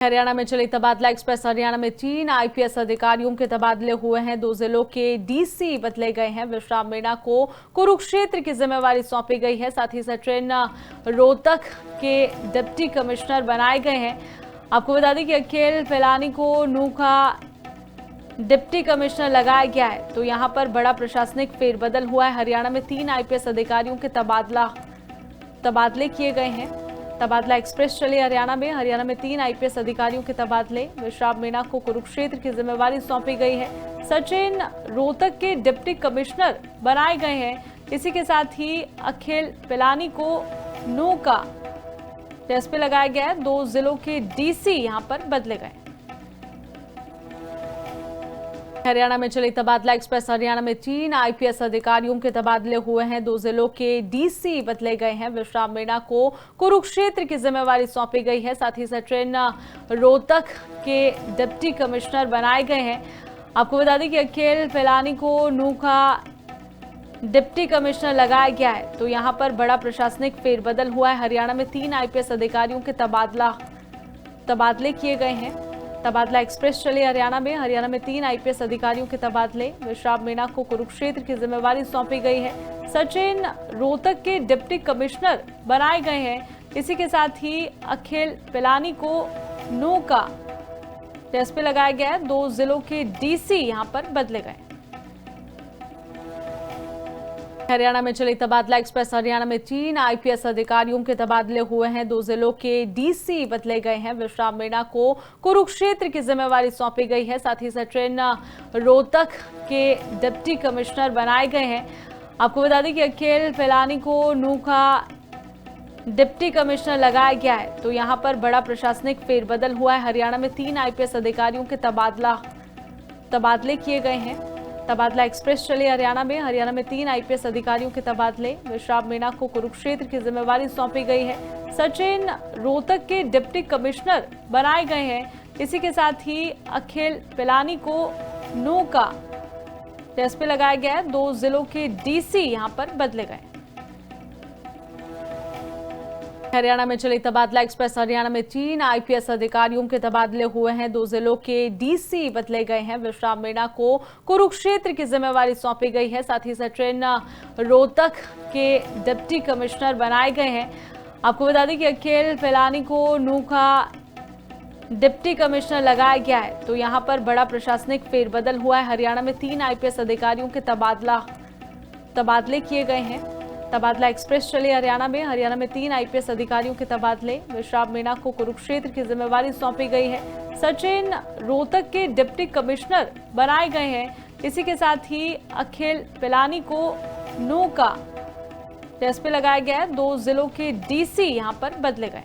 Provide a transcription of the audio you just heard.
हरियाणा में चली तबादला एक्सप्रेस। हरियाणा में 3 आईपीएस अधिकारियों के तबादले हुए हैं। 2 जिलों के डीसी बदले गए हैं। विश्राम मीणा को कुरुक्षेत्र की जिम्मेवारी सौंपी गई है। साथ ही सचिन रोहतक के डिप्टी कमिश्नर बनाए गए हैं। आपको बता दें कि अखिल पिलानी को नूह का डिप्टी कमिश्नर लगाया गया है, तो यहां पर बड़ा प्रशासनिक फेरबदल हुआ है। हरियाणा में 3 आईपीएस अधिकारियों के तबादले किए गए हैं। तबादला एक्सप्रेस चली हरियाणा में 3 आईपीएस अधिकारियों के तबादले। विश्राम मीणा को कुरुक्षेत्र की जिम्मेवारी सौंपी गई है। सचिन रोहतक के डिप्टी कमिश्नर बनाए गए हैं। इसी के साथ ही अखिल पिलानी को नूह का एसपी लगाया गया है। 2 जिलों के डीसी यहां पर बदले गए। हरियाणा में चली तबादला एक्सप्रेस। हरियाणा में 3 आईपीएस अधिकारियों के तबादले हुए हैं। 2 जिलों के डीसी बदले गए हैं। विश्राम मीणा को कुरुक्षेत्र की जिम्मेवारी सौंपी गई है। साथ ही सचिन रोहतक के डिप्टी कमिश्नर बनाए गए हैं। आपको बता दें कि अखिल पिलानी को नूह का डिप्टी कमिश्नर लगाया गया है, तो यहां पर बड़ा प्रशासनिक फेरबदल हुआ है। हरियाणा में 3 आईपीएस अधिकारियों के तबादले किए गए हैं। तबादला एक्सप्रेस चली हरियाणा में 3 आईपीएस अधिकारियों के तबादले। विश्राम मीणा को कुरुक्षेत्र की जिम्मेवारी सौंपी गई है। सचिन रोहतक के डिप्टी कमिश्नर बनाए गए हैं। इसी के साथ ही अखिल पिलानी को नूह का एसपी लगाया गया है। 2 जिलों के डीसी यहां पर बदले गए। हरियाणा में चली तबादला एक्सप्रेस। हरियाणा में 3 आईपीएस अधिकारियों के तबादले हुए हैं। 2 जिलों के डीसी बदले गए हैं। विश्राम मीणा को कुरुक्षेत्र की जिम्मेवारी सौंपी गई है। साथ ही सचिन रोहतक के डिप्टी कमिश्नर बनाए गए हैं। आपको बता दें कि अखिल पिलानी को नूह का डिप्टी कमिश्नर लगाया गया है, तो यहां पर बड़ा प्रशासनिक फेरबदल हुआ है। हरियाणा में 3 आईपीएस अधिकारियों के तबादले किए गए हैं। तबादला एक्सप्रेस चली हरियाणा में 3 आईपीएस अधिकारियों के तबादले। विश्राम मीणा को कुरुक्षेत्र की जिम्मेवारी सौंपी गई है। सचिन रोहतक के डिप्टी कमिश्नर बनाए गए हैं। इसी के साथ ही अखिल पिलानी को नूह का एसपी लगाया गया है। 2 जिलों के डीसी यहां पर बदले गए। हरियाणा में चली तबादला एक्सप्रेस। हरियाणा में 3 आईपीएस अधिकारियों के तबादले हुए हैं। 2 जिलों के डीसी बदले गए हैं। विश्राम मीणा को कुरुक्षेत्र की जिम्मेवारी सौंपी गई है। साथ ही सचिन रोहतक के डिप्टी कमिश्नर बनाए गए हैं। आपको बता दें कि अखिल पिलानी को नूह का डिप्टी कमिश्नर लगाया गया है, तो यहां पर बड़ा प्रशासनिक फेरबदल हुआ है। हरियाणा में 3 आईपीएस अधिकारियों के तबादले किए गए हैं। तबादला एक्सप्रेस चली हरियाणा में 3 आईपीएस अधिकारियों के तबादले। विश्राम मीणा को कुरुक्षेत्र की जिम्मेवारी सौंपी गई है। सचिन रोहतक के डिप्टी कमिश्नर बनाए गए हैं। इसी के साथ ही अखिल पिलानी को नूह का एसपी लगाया गया है। 2 जिलों के डीसी यहां पर बदले गए।